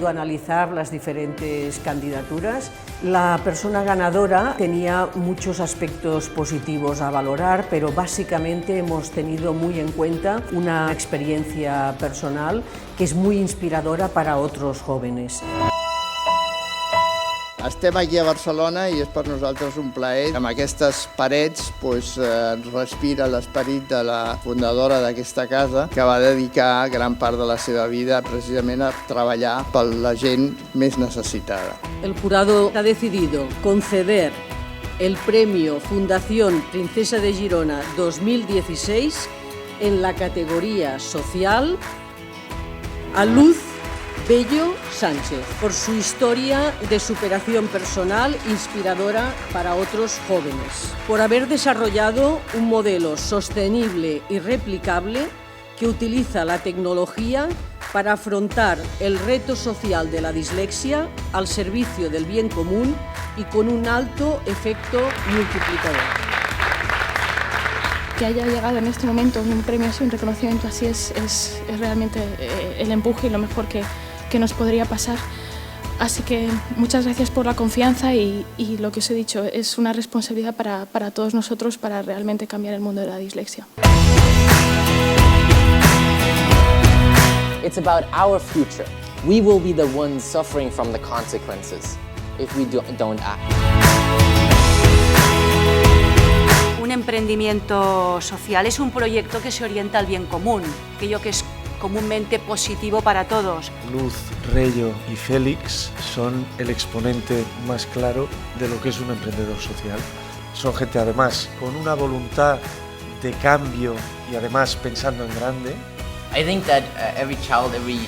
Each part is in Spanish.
pudo analizar las diferentes candidaturas. La persona ganadora tenía muchos aspectos positivos a valorar, pero básicamente hemos tenido muy en cuenta una experiencia personal que es muy inspiradora para otros jóvenes. Estem aquí a Barcelona i és per nosaltres un plaer. Amb aquestes parets respira l'esperit de la fundadora d'aquesta casa, que va dedicar gran part de la seva vida precisament a treballar per la gent més necessitada. El jurado ha decidido conceder el premio Fundación Princesa de Girona 2016 en la categoría social a Luz Bello Sánchez, por su historia de superación personal inspiradora para otros jóvenes, por haber desarrollado un modelo sostenible y replicable que utiliza la tecnología para afrontar el reto social de la dislexia al servicio del bien común y con un alto efecto multiplicador. Que haya llegado en este momento un premio así, un reconocimiento así, es realmente el empuje y lo mejor que nos podría pasar. Así que muchas gracias por la confianza y lo que os he dicho, es una responsabilidad para todos nosotros para realmente cambiar el mundo de la dislexia. It's about our future. We will be the ones suffering from the consequences if we don't act. Un emprendimiento social es un proyecto que se orienta al bien común, aquello que es comúnmente positivo para todos. Luz, Rello y Félix son el exponente más claro de lo que es un emprendedor social. Son gente además con una voluntad de cambio y además pensando en grande. I think that every child, every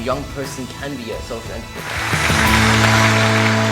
young person can be a social entrepreneur.